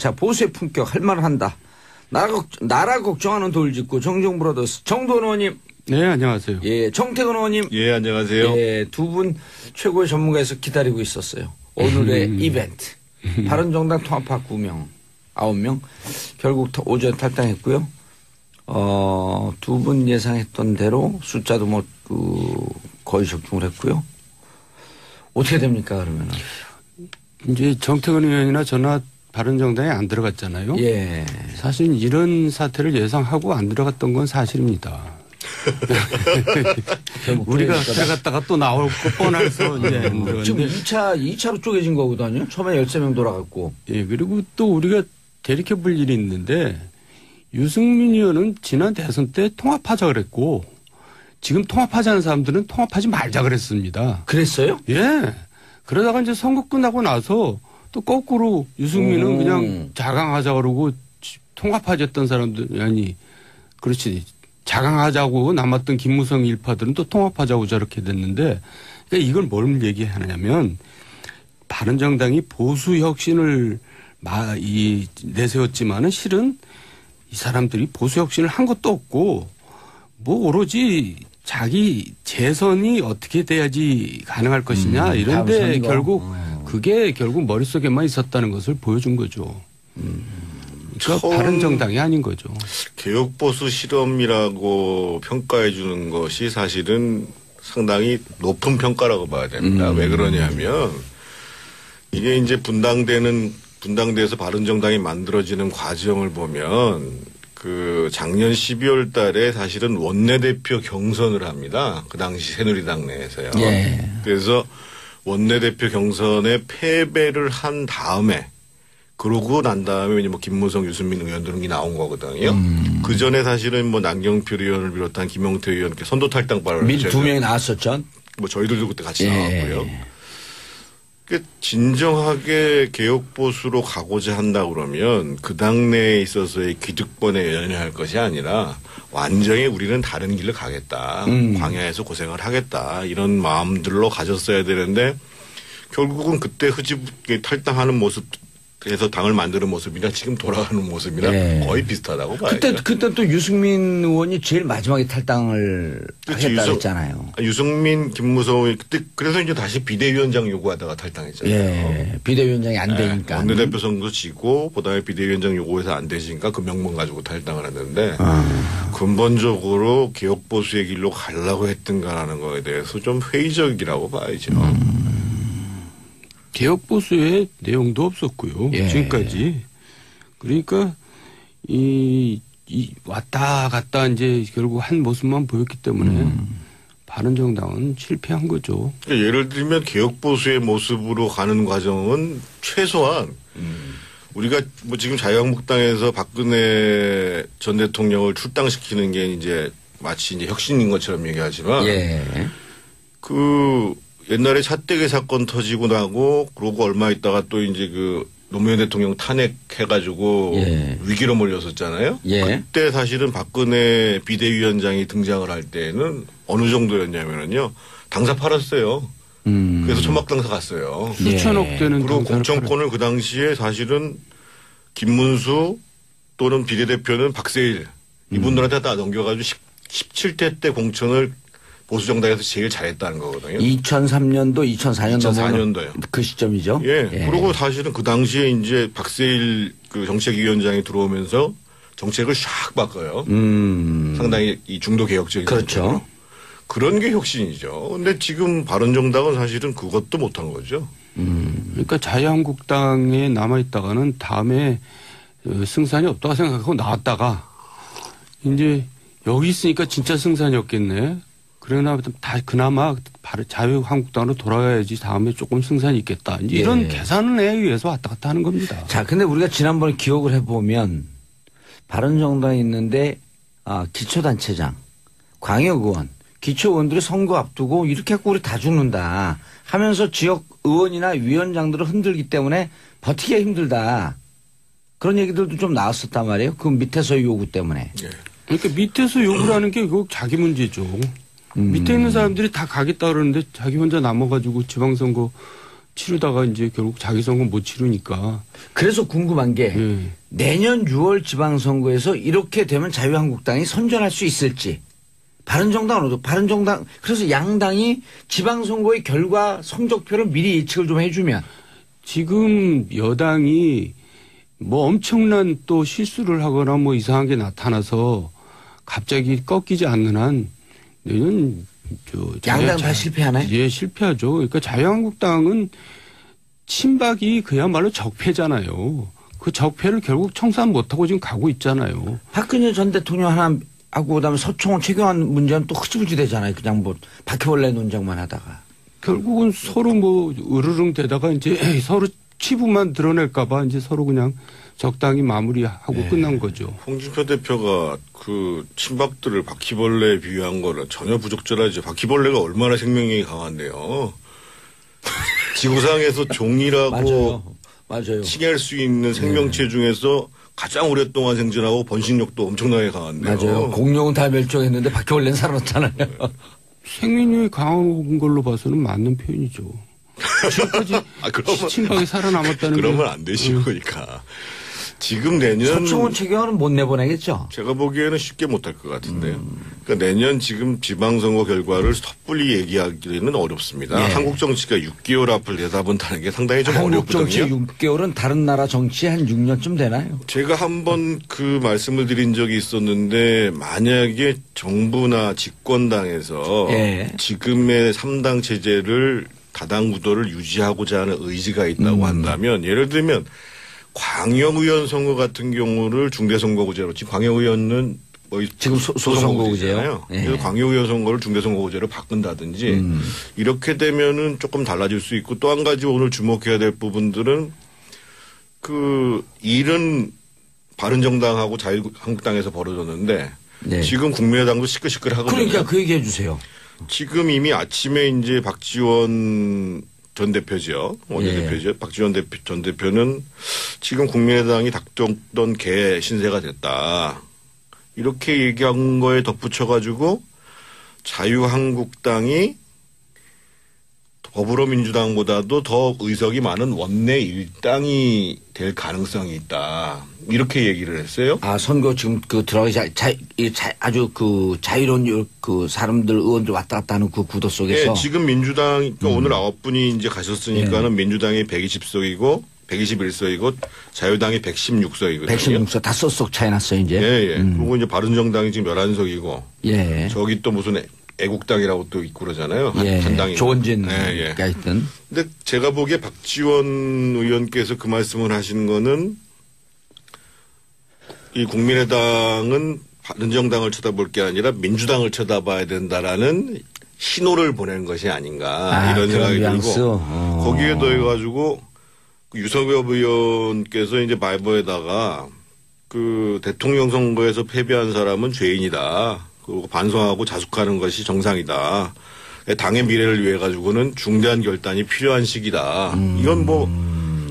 자, 보수의 품격 할 말을 한다. 나라 걱정하는 돌직구 정정 브라더스 정도원 의원님. 네, 안녕하세요. 예, 정태근 의원님. 예, 안녕하세요. 예, 두 분 최고의 전문가에서 기다리고 있었어요. 오늘의 이벤트. 바른정당 통합파 9명, 9명. 결국 오전에 탈당했고요. 두 분 예상했던 대로 숫자도 뭐, 거의 적중을 했고요. 어떻게 됩니까, 그러면은? 이제 정태근 의원이나 저나 바른정당에 안 들어갔잖아요. 예. 사실 이런 사태를 예상하고 안 들어갔던 건 사실입니다. 우리가 들어갔다가 또 나올 거 뻔해서 이제 안 들어갔는데. 지금 2차로 쪼개진 거거든요. 처음에 13명 돌아갔고. 예, 그리고 또 우리가 대립해 볼 일이 있는데 유승민 의원은 지난 대선 때 통합하자 그랬고 지금 통합하자는 사람들은 통합하지 말자 그랬습니다. 그랬어요? 예. 그러다가 이제 선거 끝나고 나서 또 거꾸로 유승민은 그냥 자강하자 그러고 통합하자던 사람들, 아니, 그렇지. 자강하자고 남았던 김무성 일파들은 또 통합하자고 저렇게 됐는데 그러니까 이걸 뭘 얘기하냐면 바른정당이 보수 혁신을 내세웠지만은 실은 이 사람들이 보수 혁신을 한 것도 없고 뭐 오로지 자기 재선이 어떻게 돼야지 가능할 것이냐 이런데 결국 그게 결국 머릿속에만 있었다는 것을 보여준 거죠. 그러니까 바른정당이 아닌 거죠. 개혁보수 실험이라고 평가해 주는 것이 사실은 상당히 높은 평가라고 봐야 됩니다. 왜 그러냐면 이게 이제 분당돼서 바른정당이 만들어지는 과정을 보면 그 작년 12월 달에 사실은 원내대표 경선을 합니다. 그 당시 새누리당 내에서요. 예. 그래서 원내대표 경선에 패배를 한 다음에 그러고 난 다음에 뭐 김무성, 유승민 의원들이 나온 거거든요. 그 전에 사실은 뭐 남경필 의원을 비롯한 김용태 의원께 선도 탈당발을 미리 두 명이 나왔었죠. 뭐 저희들도 그때 같이 나왔고요. 그러니까 진정하게 개혁 보수로 가고자 한다 그러면 그 당내에 있어서의 기득권에 연연할 것이 아니라 완전히 우리는 다른 길로 가겠다. 광야에서 고생을 하겠다. 이런 마음들로 가졌어야 되는데 결국은 그때 흐지부게 탈당하는 모습에서 당을 만드는 모습이나 지금 돌아가는 모습이나 거의 비슷하다고 봐요. 그때 또 유승민 의원이 제일 마지막에 탈당을 하겠다 그랬잖아요. 유승민, 김무성 그때 그래서 이제 다시 비대위원장 요구하다가 탈당했잖아요. 예, 비대위원장이 안 되니까. 원내대표 선거 지고 그다음에 비대위원장 요구해서 안 되시니까 그 명분 가지고 탈당을 했는데 근본적으로 개혁 보수의 길로 가려고 했던가라는 거에 대해서 좀 회의적이라고 봐야죠. 개혁 보수의 내용도 없었고요. 지금까지. 그러니까 이 왔다 갔다 이제 결국 한 모습만 보였기 때문에 바른정당은 실패한 거죠. 그러니까 예를 들면 개혁 보수의 모습으로 가는 과정은 최소한 우리가 뭐 지금 자유한국당에서 박근혜 전 대통령을 출당시키는 게 이제 마치 이제 혁신인 것처럼 얘기하지만 그 옛날에 차떼기 사건 터지고 나고 그러고 얼마 있다가 또 이제 그 노무현 대통령 탄핵해가지고 위기로 몰렸었잖아요. 그때 사실은 박근혜 비대위원장이 등장을 할 때는 어느 정도였냐면요. 당사 팔았어요. 그래서 천막당사 갔어요. 수천억 되는 그리고 공천권을 그 당시에 사실은 김문수 또는 비례대표는 박세일 이분들한테 다 넘겨가지고 17대 때 공천을 보수정당에서 제일 잘했다는 거거든요. 2003년도, 2004년도요. 그 시점이죠. 그리고 사실은 그 당시에 이제 박세일 그 정책위원장이 들어오면서 정책을 샥 바꿔요. 상당히 이 중도 개혁적인. 그렇죠. 그런 게 혁신이죠. 근데 지금 바른정당은 사실은 그것도 못한 거죠. 그러니까 자유한국당에 남아있다가는 다음에 승산이 없다고 생각하고 나왔다가 이제 여기 있으니까 진짜 승산이 없겠네. 그러나 그나마 자유한국당으로 돌아가야지 다음에 조금 승산이 있겠다. 이제 이런 계산에 의해서 왔다 갔다 하는 겁니다. 자, 근데 우리가 지난번에 기억을 해보면 바른정당에 있는데 기초단체장, 광역의원, 기초의원들이 선거 앞두고 이렇게 하고 우리 다 죽는다 하면서 지역 의원이나 위원장들을 흔들기 때문에 버티기가 힘들다. 그런 얘기들도 좀 나왔었단 말이에요. 그 밑에서 요구 때문에. 그러니까 밑에서 요구를 하는 게 그 자기 문제죠. 밑에 있는 사람들이 다 가겠다 그러는데 자기 혼자 남아가지고 지방선거 치르다가 이제 결국 자기 선거 못 치르니까. 그래서 궁금한 게 예. 내년 6월 지방선거에서 이렇게 되면 자유한국당이 선전할 수 있을지. 바른정당 그래서 양당이 지방선거의 결과 성적표를 미리 예측을 좀 해주면. 지금 여당이 뭐 엄청난 또 실수를 하거나 뭐 이상한 게 나타나서 갑자기 꺾이지 않는 한 내년 양당 다 실패하나요? 예, 실패하죠. 그러니까 자유한국당은 친박이 그야말로 적폐잖아요. 그 적폐를 결국 청산 못하고 지금 가고 있잖아요. 박근혜 전 대통령 하나 하고 그다음에 서청원 최경환 문제는 또 흐지부지 되잖아요. 그냥 뭐 바퀴벌레 논쟁만 하다가. 결국은 서로 뭐 으르릉 되다가 이제 서로 치부만 드러낼까 봐 이제 서로 그냥 적당히 마무리하고 끝난 거죠. 홍준표 대표가 그 친박들을 바퀴벌레에 비유한 거는 전혀 부적절하죠. 바퀴벌레가 얼마나 생명력이 강한데요. 지구상에서 종이라고 맞아요. 칭할 수 있는 생명체 중에서 가장 오랫동안 생존하고 번식력도 엄청나게 강한데요. 맞아요. 공룡은 다 멸종했는데 바퀴벌레는 살았잖아요. 생명력이 강한 걸로 봐서는 맞는 표현이죠. 지금까지 친박이 살아남았다는 그러면 안 되시고 그러니까. 지금 내년 서청원 최경환은 못 내보내겠죠. 제가 보기에는 쉽게 못할 것 같은데요. 그러니까 내년 지금 지방선거 결과를 섣불리 얘기하기는 어렵습니다. 네. 한국 정치가 6개월 앞을 내다본다는 게 상당히 좀 한국 정치 어렵거든요. 6개월은 다른 나라 정치 한 6년쯤 되나요? 제가 한번 그 말씀을 드린 적이 있었는데 만약에 정부나 집권당에서 예. 지금의 3당 체제를 다당 구도를 유지하고자 하는 의지가 있다고 한다면 예를 들면 광역의원 선거 같은 경우를 중대선거구제로 지금 광역의원은 뭐 지금 소선거구제요. 그래서 예. 광역의원 선거를 중대선거구제로 바꾼다든지 이렇게 되면은 조금 달라질 수 있고 또 한 가지 오늘 주목해야 될 부분들은 그 일은 바른정당하고 자유한국당에서 벌어졌는데 네. 지금 국민의당도 시끌시끌하거든요. 그러니까 그 얘기 해주세요. 지금 이미 아침에 이제 박지원 전 대표죠. 원내 예. 대표죠. 박지원 전 대표는 지금 국민의당이 닥쳤던 개 신세가 됐다. 이렇게 얘기한 거에 덧붙여가지고 자유한국당이 더불어민주당보다도 더 의석이 많은 원내 일당이 될 가능성이 있다. 이렇게 얘기를 했어요. 아, 선거 지금 그 들어가기 아주 그 자유로운 그 사람들 의원들 왔다 갔다 하는 그 구도 속에서. 네, 지금 민주당, 그러니까 오늘 9분이 이제 가셨으니까는 민주당이 120석이고 121석이고 자유당이 116석이거든요. 116석 다 쏙쏙 차이 났어요, 이제. 예, 예. 그리고 이제 바른정당이 지금 11석이고. 예. 저기 또 무슨 애국당이라고 또 있고 그러잖아요. 예. 한 당이. 조원진가 예, 예. 있던. 근데 제가 보기에 박지원 의원께서 그 말씀을 하신 거는 이 국민의당은 바른정당을 쳐다볼 게 아니라 민주당을 쳐다봐야 된다라는 신호를 보낸 것이 아닌가 이런 생각이 들고 거기에 더해가지고 유석엽 의원께서 이제 말보에다가 그 대통령 선거에서 패배한 사람은 죄인이다. 그리고 반성하고 자숙하는 것이 정상이다. 당의 미래를 위해 가지고는 중대한 결단이 필요한 시기다. 이건 뭐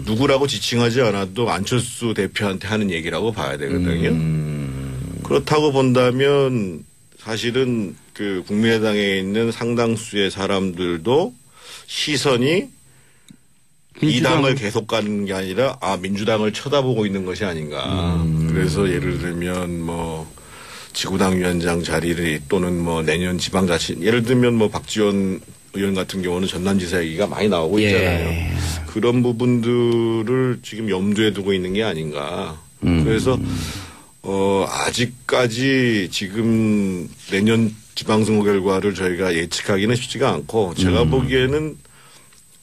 누구라고 지칭하지 않아도 안철수 대표한테 하는 얘기라고 봐야 되거든요. 그렇다고 본다면 사실은 그 국민의당에 있는 상당수의 사람들도 시선이 이 당을 계속 가는 게 아니라 민주당을 쳐다보고 있는 것이 아닌가. 그래서 예를 들면 뭐 지구당 위원장 자리를 또는 뭐 내년 지방자치 예를 들면 뭐 박지원 의원 같은 경우는 전남지사 얘기가 많이 나오고 있잖아요. 예. 그런 부분들을 지금 염두에 두고 있는 게 아닌가. 그래서 아직까지 지금 내년 지방선거 결과를 저희가 예측하기는 쉽지가 않고 제가 보기에는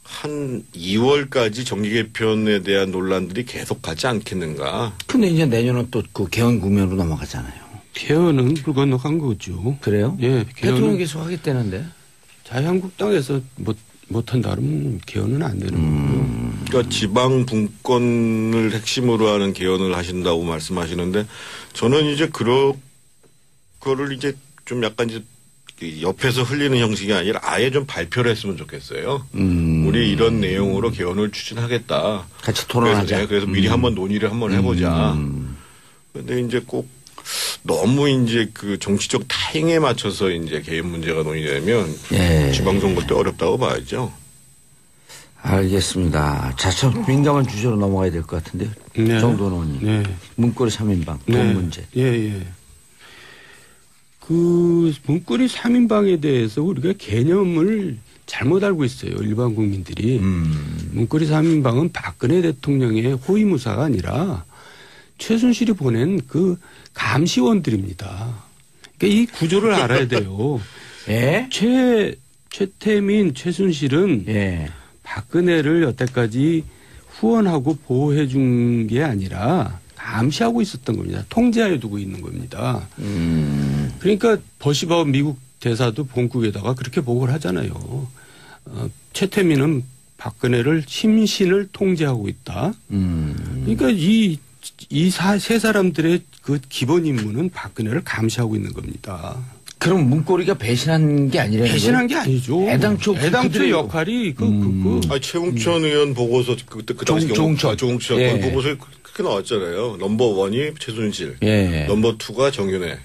한 2월까지 정기 개편에 대한 논란들이 계속 가지 않겠는가. 근데 이제 내년은 또 그 개헌 국면으로 넘어가잖아요. 개헌은 불 건너간 거죠. 그래요? 예, 대통령이 계속 하겠다는데. 자유한국당에서 못한다면 개헌은 안 되는 거고요. 그러니까 지방 분권을 핵심으로 하는 개헌을 하신다고 말씀하시는데 저는 이제 그거를 이제 좀 약간 이제 옆에서 흘리는 형식이 아니라 아예 좀 발표를 했으면 좋겠어요. 우리 이런 내용으로 개헌을 추진하겠다. 같이 토론하자. 그래서 미리 한번 논의를 한번 해보자. 그런데 이제 꼭 너무 이제 그 정치적 타행에 맞춰서 이제 개헌 문제가 논의되면 예. 지방선거 때 어렵다고 봐야죠. 알겠습니다. 자, 참 민감한 주제로 넘어가야 될 것 같은데요. 네. 정도원 의원님. 네. 문고리 3인방, 돈 네. 문제. 예, 예. 그 문고리 3인방에 대해서 우리가 개념을 잘못 알고 있어요. 일반 국민들이. 문고리 3인방은 박근혜 대통령의 호위무사가 아니라 최순실이 보낸 그 감시원들입니다. 그러니까 이 구조를 알아야 돼요. 예? 최태민, 최순실은 예. 박근혜를 여태까지 후원하고 보호해 준 게 아니라 감시하고 있었던 겁니다. 통제하에 두고 있는 겁니다. 그러니까 버시바우 미국 대사도 본국에다가 그렇게 보고를 하잖아요. 최태민은 박근혜를 심신을 통제하고 있다. 그러니까 이 세 사람들의 그 기본 임무는 박근혜를 감시하고 있는 겁니다. 그럼 문고리가 배신한 게 아니라는 배신한 게 아니죠. 애당초 애당초 역할이 최웅천 의원 보고서 그때 그 당시 조응천. 조응천 예. 보고서에 그렇게 나왔잖아요. 넘버 원이 최순실, 예. 넘버 투가 정윤회,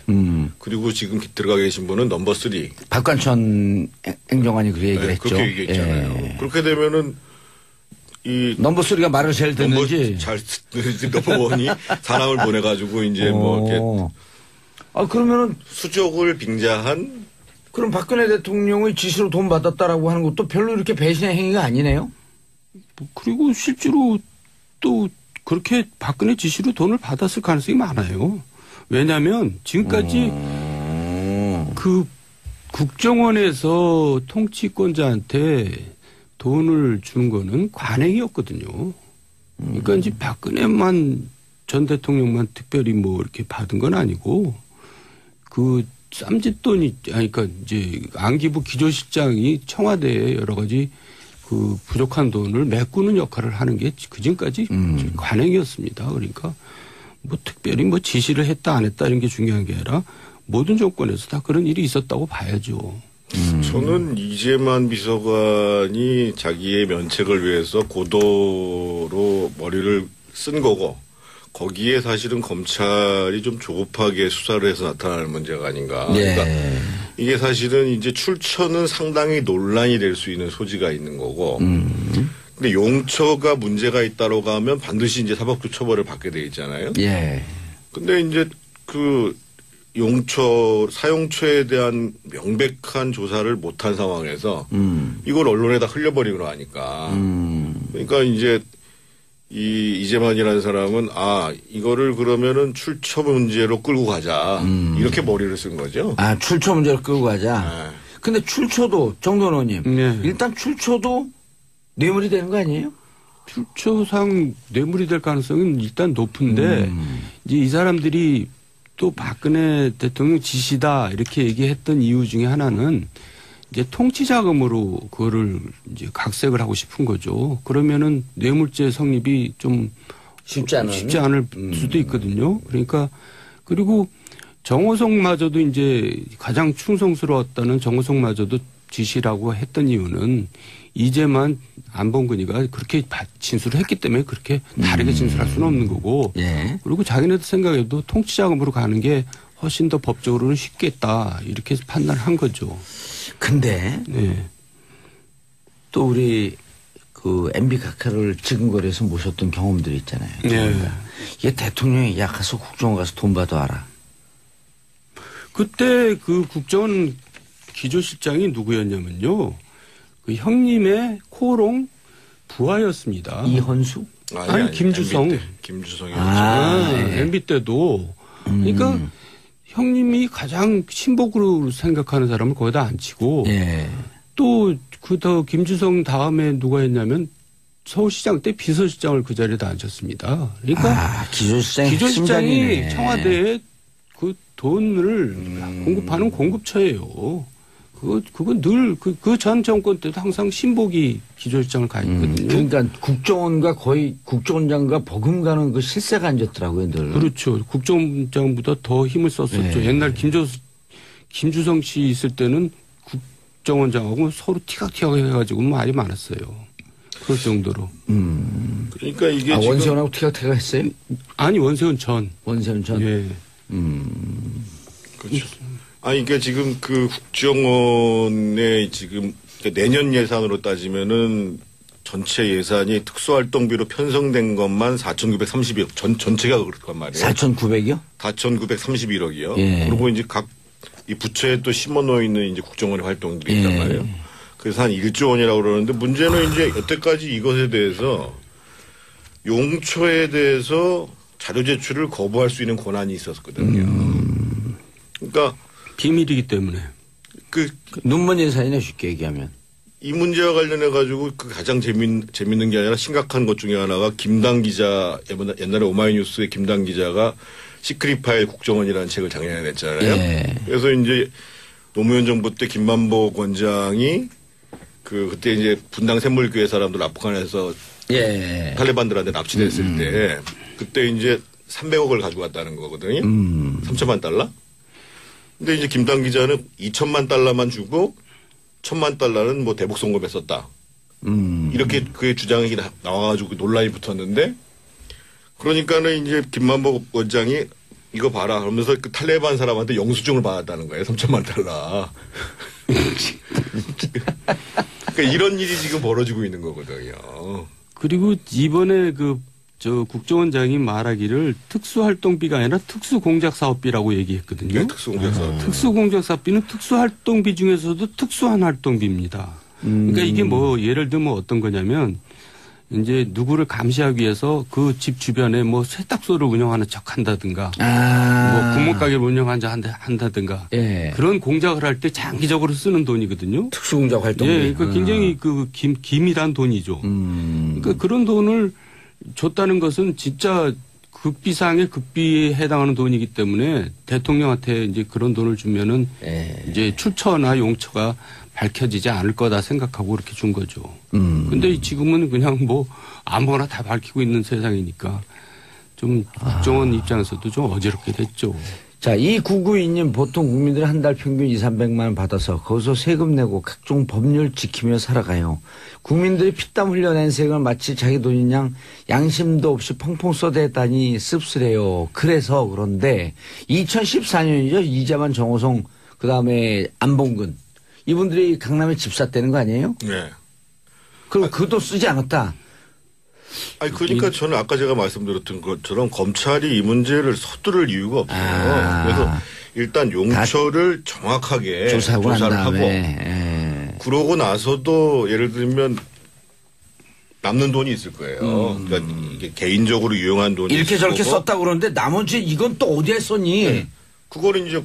그리고 지금 들어가 계신 분은 넘버 3. 박관천 행정관이 그 얘기를 했죠. 그렇게 얘기했잖아요. 예. 그렇게 되면은 이 넘버 3가 말을 잘 듣는지. 잘 듣는지 넘버 원이 사람을 보내가지고 이제 뭐 이렇게 그러면은 수족을 빙자한 그럼 박근혜 대통령의 지시로 돈 받았다라고 하는 것도 별로 이렇게 배신의 행위가 아니네요. 그리고 실제로 또 그렇게 박근혜 지시로 돈을 받았을 가능성이 많아요. 왜냐하면 지금까지 그 국정원에서 통치권자한테 돈을 주는 거는 관행이었거든요. 그러니까 이제 박근혜만 전 대통령만 특별히 뭐 이렇게 받은 건 아니고 그 쌈짓돈이 그러니까 이제 안기부 기조실장이 청와대에 여러 가지 그 부족한 돈을 메꾸는 역할을 하는 게 그전까지 관행이었습니다. 그러니까 뭐 특별히 뭐 지시를 했다 안 했다 이런 게 중요한 게 아니라 모든 정권에서 다 그런 일이 있었다고 봐야죠. 저는 이재만 비서관이 자기의 면책을 위해서 고도로 머리를 쓴 거고 거기에 사실은 검찰이 좀 조급하게 수사를 해서 나타나는 문제가 아닌가. 예. 그러니까 이게 사실은 이제 출처는 상당히 논란이 될 수 있는 소지가 있는 거고. 근데 용처가 문제가 있다고 하면 반드시 이제 사법적 처벌을 받게 돼 있잖아요. 예. 근데 이제 그 용처, 사용처에 대한 명백한 조사를 못한 상황에서 이걸 언론에다 흘려버리고 하니까. 그러니까 이제 이재만이라는 사람은 이거를 그러면은 출처 문제로 끌고 가자. 이렇게 머리를 쓴 거죠. 출처 문제를 끌고 가자. 네. 근데 출처도 정돈 의원님. 네. 일단 출처도 뇌물이 되는 거 아니에요? 출처상 뇌물이 될 가능성은 일단 높은데 이제 이 사람들이 또 박근혜 대통령 지시다 이렇게 얘기했던 이유 중에 하나는 이제 통치 자금으로 그거를 이제 각색을 하고 싶은 거죠. 그러면은 뇌물죄 성립이 좀 쉽지 않을 수도 있거든요. 그러니까 그리고 정호성마저도 이제 가장 충성스러웠다는 정호성마저도 지시라고 했던 이유는 이제만 안봉근이가 그렇게 진술을 했기 때문에 그렇게 다르게 진술할 수는 없는 거고. 예. 그리고 자기네들 생각에도 통치자금으로 가는 게 훨씬 더 법적으로는 쉽겠다 이렇게 판단한 거죠. 근데 네. 또 우리 그 MB 각하를 지금거리에서 모셨던 경험들이 있잖아요. 네. 이게 대통령이 야 가서 국정원 가서 돈 받아와라. 그때 그 국정원 기조실장이 누구였냐면요. 그 형님의 코롱 부하였습니다. 이헌수? 아니 김주성. 김주성이었죠. 네. MB 때도. 그러니까 형님이 가장 친복으로 생각하는 사람을 거기다 앉히고 예. 또 그 더 김주성 다음에 누가 했냐면 서울시장 때 비서실장을 그 자리에다 앉혔습니다. 그러니까 기조실장이 청와대에 그 돈을 공급하는 공급처예요. 그건 늘 그 전 정권 때도 항상 신복이 기조실장을 가 있거든요. 그러니까 국정원장과 버금가는 그 실세가 앉았더라고요, 늘. 그렇죠. 국정원장보다 더 힘을 썼었죠. 네. 옛날 김주성 씨 있을 때는 국정원장하고 서로 티각티각 해가지고 말이 많았어요. 그럴 정도로. 그러니까 이게 지금 원세훈하고 티각티각 했어요? 아니 원세훈 전. 원세훈 전. 예. 그렇죠. 그러니까 지금 그 국정원의 지금 내년 예산으로 따지면은 전체 예산이 특수활동비로 편성된 것만 4,931억 전체가 그렇단 말이에요. 4,900이요? 4,931억이요. 예. 그리고 이제 각 이 부처에 또 심어놓여 있는 이제 국정원의 활동들이 있단 말이에요. 그래서 한 1조 원이라고 그러는데 문제는 이제 여태까지 이것에 대해서 용처에 대해서 자료 제출을 거부할 수 있는 권한이 있었거든요. 그러니까 비밀이기 때문에. 눈먼 예산이네 쉽게 얘기하면. 이 문제와 관련해 가지고 그 가장 재밌는 게 아니라 심각한 것 중에 하나가 김당 기자 옛날에 오마이뉴스의 김당 기자가 시크릿 파일 국정원이라는 책을 작년에 냈잖아요. 예. 그래서 이제 노무현 정부 때 김만복 원장이 그때 이제 분당 샘물교회 사람들 압록강에서 예. 탈레반들한테 납치됐을 때 그때 이제 300억을 가지고 갔다는 거거든요. 3천만 달러. 근데 이제 김당 기자는 2천만 달러만 주고 1,000만 달러는 뭐 대북 송금에 썼다. 이렇게 그의 주장이 나와가지고 논란이 붙었는데 그러니까는 이제 김만복 원장이 이거 봐라 그러면서 그 탈레반 사람한테 영수증을 받았다는 거예요. 3천만 달러. 그러니까 이런 일이 지금 벌어지고 있는 거거든요. 그리고 이번에 국정원장이 말하기를 특수활동비가 아니라 특수공작사업비라고 얘기했거든요. 네, 특수공작사업비. 특수공작사업비는 특수활동비 중에서도 특수한 활동비입니다. 그러니까 이게 뭐 예를 들면 어떤 거냐면 이제 누구를 감시하기 위해서 그 집 주변에 뭐 세탁소를 운영하는 척 한다든가 뭐 구멍가게를 운영한다든가 예. 그런 공작을 할 때 장기적으로 쓰는 돈이거든요. 특수공작 활동비. 예, 그러니까 굉장히 기밀한 돈이죠. 그러니까 그런 돈을 줬다는 것은 진짜 급비상의 급비에 해당하는 돈이기 때문에 대통령한테 이제 그런 돈을 주면은 이제 출처나 용처가 밝혀지지 않을 거다 생각하고 그렇게 준 거죠. 근데 지금은 그냥 뭐 아무거나 다 밝히고 있는 세상이니까 좀 국정원 입장에서도 좀 어지럽게 됐죠. 자, 이 992님 보통 국민들이 한 달 평균 200~300만 원 받아서 거기서 세금 내고 각종 법률 지키며 살아가요. 국민들이 피땀 흘려낸 세금을 마치 자기 돈인 양 양심도 없이 펑펑 쏟아냈다니 씁쓸해요. 그래서 그런데 2014년이죠. 이재만, 정호성 그다음에 안봉근 이분들이 강남에 집 샀다는 거 아니에요? 네. 그럼 그 돈 쓰지 않았다. 아니 그러니까 저는 아까 제가 말씀드렸던 것처럼 검찰이 이 문제를 서두를 이유가 없어요. 그래서 일단 용처를 정확하게 조사를 하고 그러고 나서도 예를 들면 남는 돈이 있을 거예요. 그러니까 이게 개인적으로 유용한 돈이 이렇게 저렇게 썼다고 그러는데 나머지 이건 또 어디에 썼니? 네. 그거를 이제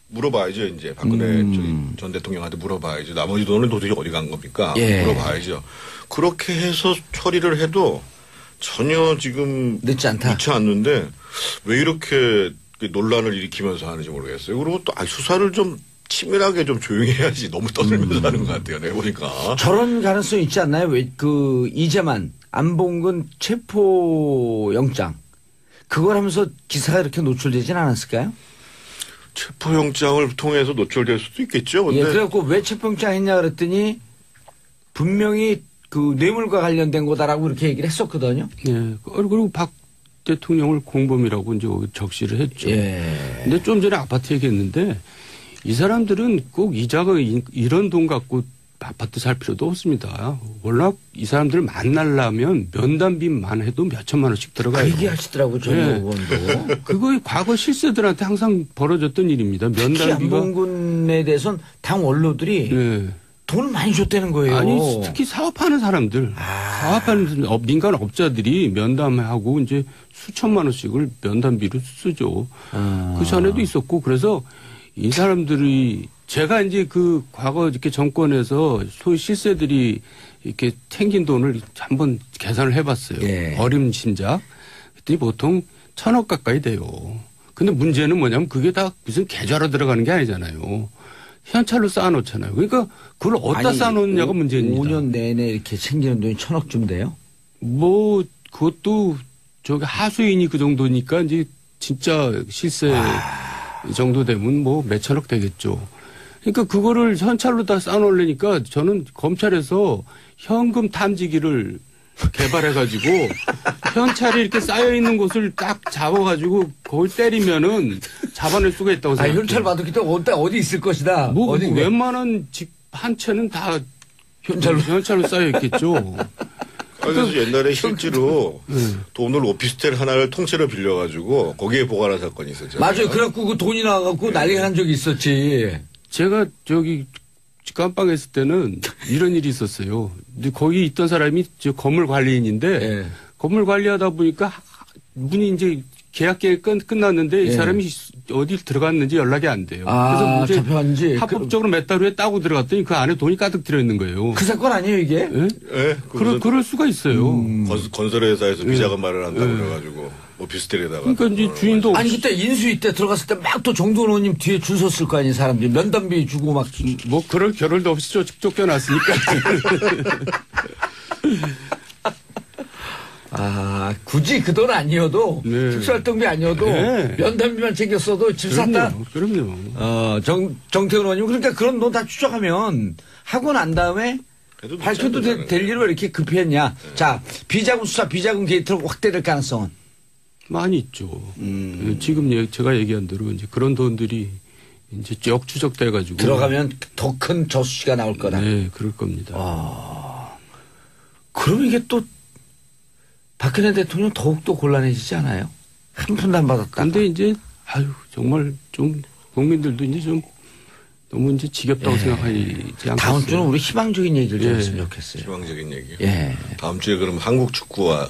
물어봐야죠. 이제 박근혜 전 대통령한테 물어봐야죠. 나머지 돈은 도대체 어디 간 겁니까? 예. 물어봐야죠. 그렇게 해서 처리를 해도 전혀 지금 늦지 않는데 왜 이렇게 논란을 일으키면서 하는지 모르겠어요. 그리고 또 수사를 좀 치밀하게 좀 조용히 해야지 너무 떠들면서 하는 것 같아요. 내가 보니까. 저런 가능성이 있지 않나요? 왜 이재만, 안봉근 체포영장 그걸 하면서 기사가 이렇게 노출되진 않았을까요? 체포영장을 통해서 노출될 수도 있겠죠. 근데 그래갖고 왜 체포영장 했냐 그랬더니 분명히 그 뇌물과 관련된 거다라고 이렇게 얘기를 했었거든요. 예. 그리고 박 대통령을 공범이라고 이제 적시를 했죠. 예. 근데 좀 전에 아파트 얘기했는데 이 사람들은 꼭 이자가 이런 돈 갖고 아파트 살 필요도 없습니다. 워낙 이 사람들을 만나려면 면담비만 해도 몇 천만 원씩 들어가요. 그 얘기 하시더라고요. 전 의원도. 그거 과거 실세들한테 항상 벌어졌던 일입니다. 면담비가. 특히 안봉근에 대해서는 당 원로들이 돈을 많이 줬다는 거예요. 아니 특히 사업하는 사람들, 사업하는 민간 업자들이 면담하고 이제 수천만 원씩을 면담비로 쓰죠. 그 전에도 있었고 그래서 이 사람들이 제가 이제 그 과거 이렇게 정권에서 소위 실세들이 이렇게 탱긴 돈을 한번 계산을 해봤어요. 예. 어림짐작. 그랬더니 보통 1,000억 가까이 돼요. 근데 문제는 뭐냐면 그게 다 무슨 계좌로 들어가는 게 아니잖아요. 현찰로 쌓아놓잖아요. 그러니까 그걸 어디다 쌓아놓느냐가 문제입니다. 5년 내내 이렇게 챙기는 돈이 1,000억쯤 돼요? 뭐 그것도 저기 하수인이 그 정도니까 이제 진짜 실세 정도 되면 뭐 몇천억 되겠죠. 그러니까 그거를 현찰로 다 쌓아놓으려니까 저는 검찰에서 현금 탐지기를 개발해가지고 현찰이 이렇게 쌓여있는 곳을 딱 잡아가지고 그걸 때리면은 잡아낼 수가 있다고 생각해요. 현찰 받았기 때문에 어디 있을 것이다. 뭐 웬만한 집 한 채는 다 현찰로 쌓여있겠죠. 그래서 옛날에 실제로 돈을 오피스텔 하나를 통째로 빌려가지고 거기에 보관한 사건이 있었죠. 맞아요. 그래갖고 그 돈이 나와갖고 난리가 난 적이 있었지. 제가 저기 깜빵에 있을 때는 이런 일이 있었어요. 근데 거기 있던 사람이 저 건물 관리인인데 예. 건물 관리하다 보니까 문이 이제 계약 기간이 끝났는데 이 사람이 어디 들어갔는지 연락이 안 돼요. 아, 그래서 잡혀간지. 합법적으로 몇 달 후에 따고 들어갔더니 그 안에 돈이 가득 들어있는 거예요. 그 사건 아니에요 이게? 예? 예, 그럴 수가 있어요. 건설회사에서 비자금 마련한다고 그래가지고 오피스텔에다가. 그러니까 이제 주인도 아니 그때 인수위 때 들어갔을 때 막 또 정도원 의원님 뒤에 줄 섰을 거 아니에요 사람들이 면담비 주고 막. 뭐 그럴 겨를도 없이 쫓겨났으니까. 아 굳이 그 돈 아니어도 네. 특수활동비 아니어도 네. 면담비만 챙겼어도 집 샀다. 그럼요. 정태근 의원님 그러니까 그런 돈 다 추적하면 하고 난 다음에 그래도 밝혀도 괜찮잖아요. 될 일을 왜 이렇게 급히 했냐. 자 비자금 수사 비자금 게이트로 확대될 가능성은. 많이 있죠. 지금 제가 얘기한 대로 이제 그런 돈들이 이제 쭉 추적돼가지고 들어가면 더 큰 저수지가 나올 거다. 네, 그럴 겁니다. 그럼 이게 또 박근혜 대통령 더욱더 곤란해지지 않아요? 한 푼도 안 받았다. 근데 이제 아유 정말 좀 국민들도 이제 좀 너무 이제 지겹다고 생각하지 않겠어요. 다음 주는 우리 희망적인 얘기를 좀 했으면 좋겠어요. 희망적인 얘기요. 예. 다음 주에 그럼 한국 축구와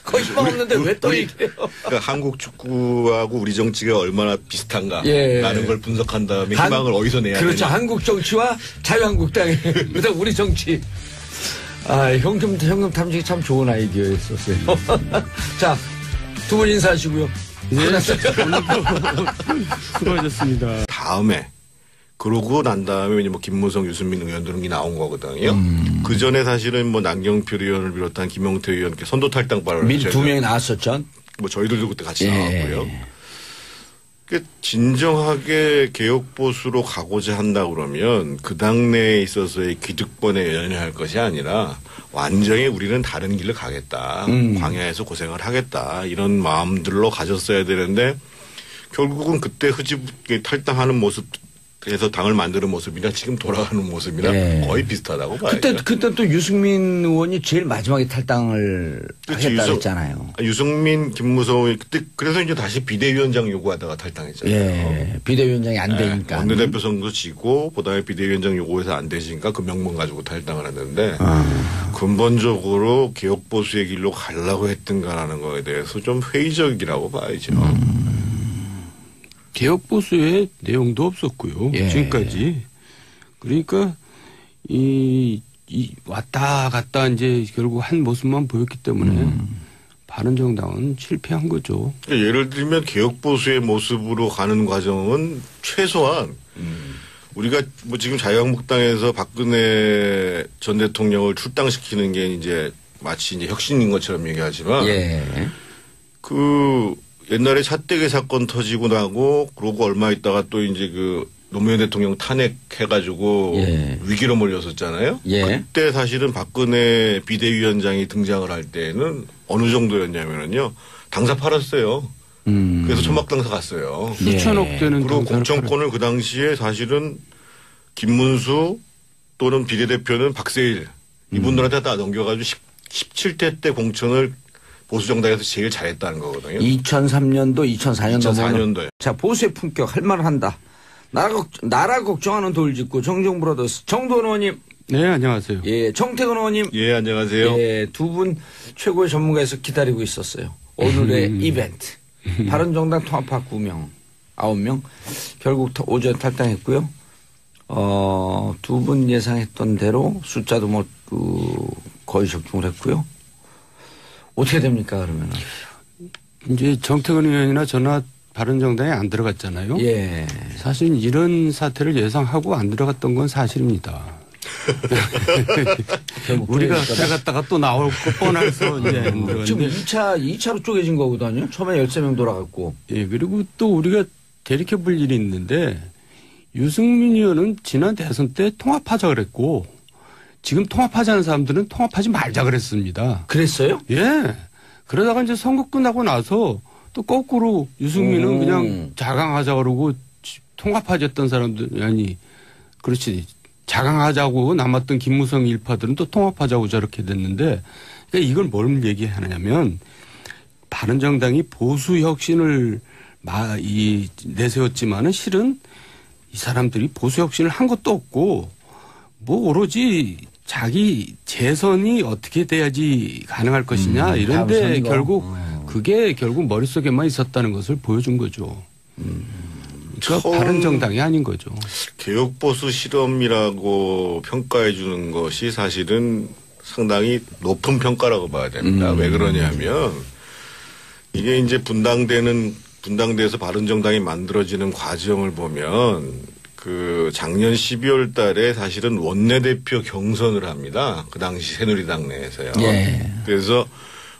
거의 희망 없는데 왜 또 얘기해요? 그러니까 한국 축구하고 우리 정치가 얼마나 비슷한가라는 예. 걸 분석한 다음에 희망을 어디서 내야 그렇죠. 되냐. 한국 정치와 자유한국당의 그다음 우리 정치. 아, 현금 탐지기 참 좋은 아이디어였었어요. 자, 두 분 인사하시고요. 네, 수고하셨습니다. 다음에 그러고 난 다음에 이제 뭐 김무성, 유승민 의원들이 나온 거거든요. 그 전에 사실은 뭐 남경필 의원을 비롯한 김용태 의원께 선도 탈당 발언을 미리 두 명이 나왔었죠. 뭐 저희들도 그때 같이 예. 나왔고요. 그러니까 진정하게 개혁 보수로 가고자 한다 그러면 그 당내에 있어서의 기득권에 연연할 것이 아니라 완전히 우리는 다른 길로 가겠다. 광야에서 고생을 하겠다. 이런 마음들로 가졌어야 되는데 결국은 그때 흐지부게 탈당하는 모습에서 당을 만드는 모습이나 지금 돌아가는 모습이나 예. 거의 비슷하다고 봐야죠. 그때 또 유승민 의원이 제일 마지막에 탈당을 그렇지, 하겠다 그랬잖아요. 유승민, 김무성이 그때 그래서 이제 다시 비대위원장 요구하다가 탈당했잖아요. 예. 비대위원장이 안 되니까. 원내대표 선거 지고 그다음에 비대위원장 요구해서 안 되시니까 그 명분 가지고 탈당을 했는데 근본적으로 개혁 보수의 길로 가려고 했던가라는 거에 대해서 좀 회의적이라고 봐야죠. 개혁 보수의 내용도 없었고요. 예. 지금까지. 그러니까 이 왔다 갔다 이제 결국 한 모습만 보였기 때문에 바른정당은 실패한 거죠. 그러니까 예를 들면 개혁 보수의 모습으로 가는 과정은 최소한 우리가 뭐 지금 자유한국당에서 박근혜 전 대통령을 출당시키는 게 이제 마치 이제 혁신인 것처럼 얘기하지만 예. 그 옛날에 차떼기 사건 터지고 나고 그러고 얼마 있다가 또 이제 그 노무현 대통령 탄핵해가지고 예. 위기로 몰렸었잖아요. 예. 그때 사실은 박근혜 비대위원장이 등장을 할 때는 어느 정도였냐면요. 당사 팔았어요. 그래서 천막당사 갔어요. 수천억 되는 그리고 당사를 공천권을 그 당시에 사실은 김문수 또는 비례대표는 박세일 이분들한테 다 넘겨가지고 17대 때 공천을 보수정당에서 제일 잘했다는 거거든요. 2003년도, 2004년도. 2004년도에. 자, 보수의 품격 할 만을 한다. 나라 걱정하는 돌직구 정정 브라더스 정도원 의원님. 네, 안녕하세요. 예, 정태근 의원님. 예, 안녕하세요. 예, 두 분 최고의 전문가에서 기다리고 있었어요. 오늘의 이벤트. 바른정당 통합파 9명, 9명. 결국 오전에 탈당했고요. 두 분 예상했던 대로 숫자도 뭐, 거의 적중을 했고요. 어떻게 됩니까, 그러면은? 이제 정태근 의원이나 저나 바른정당에 안 들어갔잖아요. 예. 사실 이런 사태를 예상하고 안 들어갔던 건 사실입니다. 우리가 들어갔다가 또 나올 거 뻔해서 이제 안 들어갔는데. 지금 2차로 쪼개진 거거든요. 처음에 13명 돌아갔고. 예, 그리고 또 우리가 대립해 볼 일이 있는데 유승민 의원은 지난 대선 때 통합하자 그랬고 지금 통합하자는 사람들은 통합하지 말자 그랬습니다. 그랬어요? 예. 그러다가 이제 선거 끝나고 나서 또 거꾸로 유승민은 그냥 자강하자 그러고 통합하자던 사람들, 아니, 그렇지. 자강하자고 남았던 김무성 일파들은 또 통합하자고 저렇게 됐는데 그러니까 이걸 뭘 얘기하냐면 바른정당이 보수 혁신을 내세웠지만은 실은 이 사람들이 보수 혁신을 한 것도 없고 뭐 오로지 자기 재선이 어떻게 돼야지 가능할 것이냐 이런데 결국 그게 결국 머릿속에만 있었다는 것을 보여준 거죠. 그러니까 바른정당이 아닌 거죠. 개혁보수 실험이라고 평가해 주는 것이 사실은 상당히 높은 평가라고 봐야 됩니다. 왜 그러냐면 이게 이제 분당대에서 바른정당이 만들어지는 과정을 보면 그 작년 12월 달에 사실은 원내대표 경선을 합니다. 그 당시 새누리당 내에서요. 예. 그래서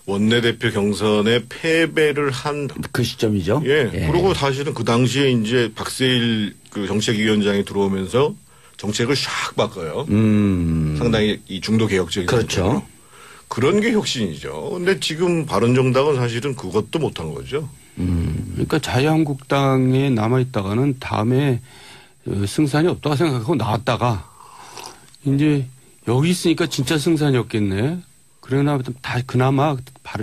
원내대표 경선에 패배를 한 그 시점이죠. 예. 예. 그리고 사실은 그 당시에 이제 박세일 그 정책위원장이 들어오면서 정책을 샥 바꿔요. 상당히 이 중도 개혁적인. 그렇죠. 정책으로. 그런 게 혁신이죠. 근데 지금 바른정당은 사실은 그것도 못한 거죠. 그러니까 자유한국당에 남아있다가는 다음에 승산이 없다고 생각하고 나왔다가 이제 여기 있으니까 진짜 승산이 없겠네. 그러나 그나마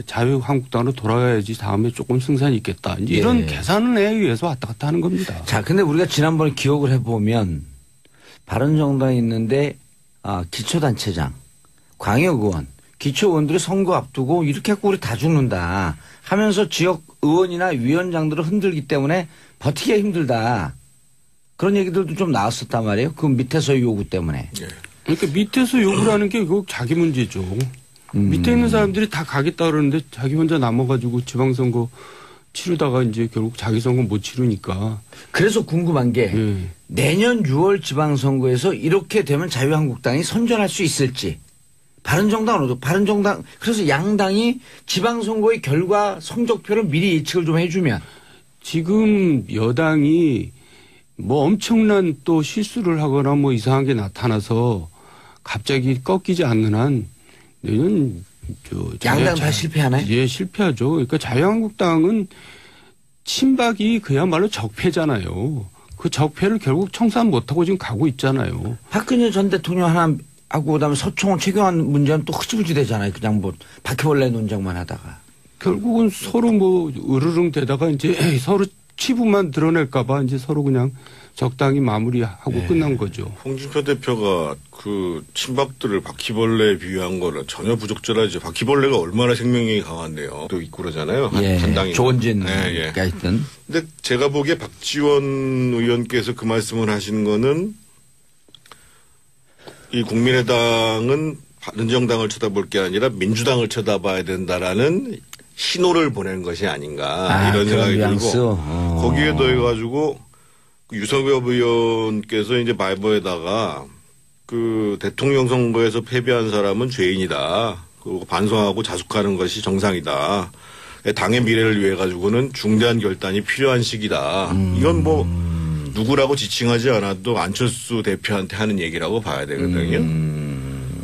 자유한국당으로 돌아가야지 다음에 조금 승산이 있겠다. 이제 이런 계산에 의해서 왔다 갔다 하는 겁니다. 자, 근데 우리가 지난번에 기억을 해보면 바른정당이 있는데 기초단체장, 광역의원, 기초의원들이 선거 앞두고 이렇게 해서 우리 다 죽는다 하면서 지역 의원이나 위원장들을 흔들기 때문에 버티기가 힘들다. 그런 얘기들도 좀 나왔었단 말이에요. 그 밑에서 요구 때문에. 예. 그러니까 밑에서 요구를 하는 게 그거 자기 문제죠. 밑에 있는 사람들이 다 가겠다 그러는데 자기 혼자 남아가지고 지방선거 치르다가 이제 결국 자기 선거 못 치르니까. 그래서 궁금한 게 내년 6월 지방선거에서 이렇게 되면 자유한국당이 선전할 수 있을지. 바른정당 그래서 양당이 지방선거의 결과 성적표를 미리 예측을 좀 해주면. 지금 여당이 뭐 엄청난 또 실수를 하거나 뭐 이상한 게 나타나서 갑자기 꺾이지 않는 한 내년 양당 다 실패하나요? 예, 실패하죠. 그러니까 자유한국당은 친박이 그야말로 적폐잖아요. 그 적폐를 결국 청산 못하고 지금 가고 있잖아요. 박근혜 전 대통령 하나 하고 그다음에 서청원 최경환 문제는 또 흐지부지 되잖아요. 그냥 뭐 바퀴벌레 논쟁만 하다가. 결국은 서로 뭐 으르릉 되다가 이제 서로 치부만 드러낼까 봐 이제 서로 그냥 적당히 마무리하고 끝난 거죠. 홍준표 대표가 그 친박들을 바퀴벌레에 비유한 거는 전혀 부적절하죠. 바퀴벌레가 얼마나 생명력이 강한데요. 또 있고 그러잖아요. 한 당이. 조원진. 하여튼. 근데 제가 보기에 박지원 의원께서 그 말씀을 하신 거는 이 국민의당은 바른정당을 쳐다볼 게 아니라 민주당을 쳐다봐야 된다라는 신호를 보낸 것이 아닌가 이런 생각이 들고 거기에 더해가지고 유석엽 의원께서 이제 말보에다가 그 대통령 선거에서 패배한 사람은 죄인이다. 그리고 반성하고 자숙하는 것이 정상이다. 당의 미래를 위해 가지고는 중대한 결단이 필요한 시기다. 이건 뭐 누구라고 지칭하지 않아도 안철수 대표한테 하는 얘기라고 봐야 되거든요.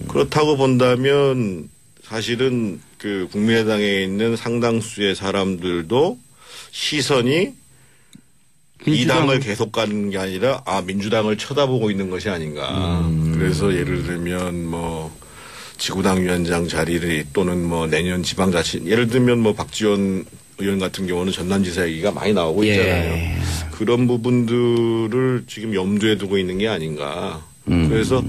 그렇다고 본다면 사실은 그 국민의당에 있는 상당수의 사람들도 시선이 이 당을 계속 가는 게 아니라 민주당을 쳐다보고 있는 것이 아닌가. 그래서 예를 들면 뭐 지구당 위원장 자리를 또는 뭐 내년 지방자치 예를 들면 뭐 박지원 의원 같은 경우는 전남지사 얘기가 많이 나오고 있잖아요. 그런 부분들을 지금 염두에 두고 있는 게 아닌가. 그래서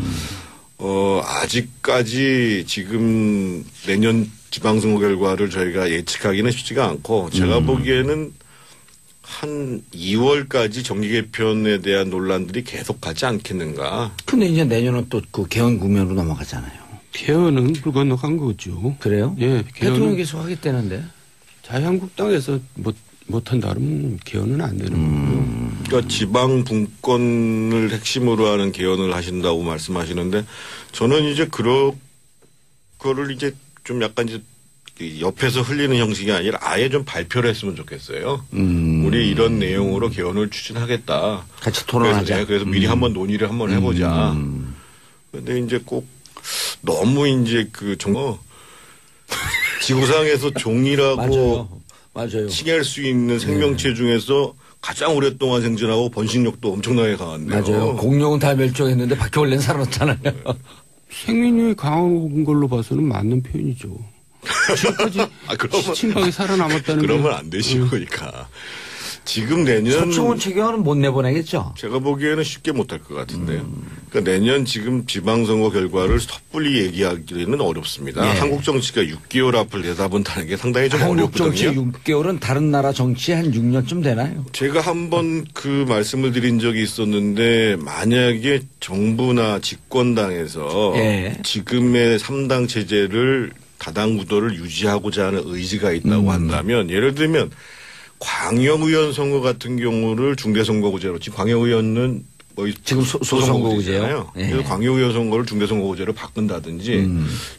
아직까지 지금 내년 지방선거 결과를 저희가 예측하기는 쉽지가 않고 제가 보기에는 한 2월까지 정기 개편에 대한 논란들이 계속 가지 않겠는가. 근데 이제 내년은 또 그 개헌 국면으로 넘어가잖아요. 개헌은 불 건너간 거죠. 그래요? 예. 대통령 계속 하겠다는데. 자유한국당에서 못한다 그러면 개헌은 안 되는 거고요. 그러니까 지방 분권을 핵심으로 하는 개헌을 하신다고 말씀하시는데 저는 이제 그거를 이제 좀 약간 이제 옆에서 흘리는 형식이 아니라 아예 좀 발표를 했으면 좋겠어요. 우리 이런 내용으로 개헌을 추진하겠다. 같이 토론하자. 그래서 미리 한번 논의를 한번 해보자. 그런데 이제 꼭 너무 이제 그 지구상에서 종이라고 맞아요. 칭할 수 있는 생명체 중에서 가장 오랫동안 생존하고 번식력도 엄청나게 강한데요. 맞아요. 공룡은 다 멸종했는데 바퀴벌레는 살아났잖아요. 생명력이 강한 걸로 봐서는 맞는 표현이죠. 지금까지 시침방에 살아남았다는 그러면 안 되시고 그러니까. 지금 내년 서충원 최경환은 못 내보내겠죠. 제가 보기에는 쉽게 못할 것 같은데요. 그러니까 내년 지금 지방선거 결과를 섣불리 얘기하기는 어렵습니다. 예. 한국 정치가 6개월 앞을 내다본다는 게 상당히 좀 한국 정치 어렵거든요. 6개월은 다른 나라 정치 한 6년쯤 되나요? 제가 한번 그 말씀을 드린 적이 있었는데 만약에 정부나 집권당에서 예. 지금의 3당 체제를 다당 구도를 유지하고자 하는 의지가 있다고 한다면 예를 들면 광역의원 선거 같은 경우를 중대선거구제로 지금 광역의원은 뭐 지금 소선거구제요. 예. 그래서 광역의원 선거를 중대선거구제로 바꾼다든지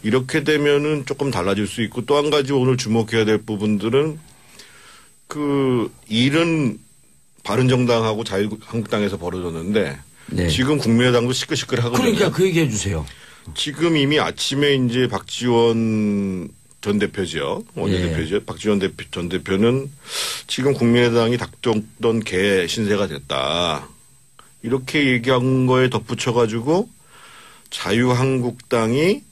이렇게 되면은 조금 달라질 수 있고 또 한 가지 오늘 주목해야 될 부분들은 그 일은 바른정당하고 자유한국당에서 벌어졌는데 네. 지금 국민의당도 시끌시끌하거든요. 그러니까 그 얘기 해주세요. 지금 이미 아침에 이제 박지원 전 대표죠. 원내대표죠. 예. 박지원 전 대표는 지금 국민의당이 닥쳤던 개 신세가 됐다. 이렇게 얘기한 거에 덧붙여가지고 자유한국당이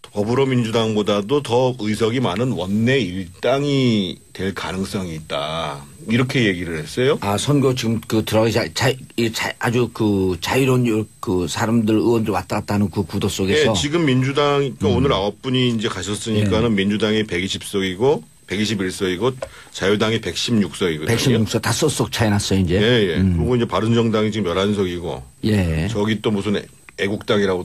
더불어민주당보다도 더 의석이 많은 원내 일당이 될 가능성이 있다. 이렇게 얘기를 했어요. 아, 선거 지금 그 들어가기 아주 그 자유로운 그 사람들 의원들 왔다 갔다 하는 그 구도 속에서. 네, 지금 민주당, 그러니까 오늘 9분이 이제 가셨으니까는 민주당이 120석이고 121석이고 자유당이 116석이거든요. 116석 다 쏙쏙 차이 났어요, 이제. 예, 예. 그리고 이제 바른정당이 지금 11석이고. 예. 저기 또 무슨 애국당이라고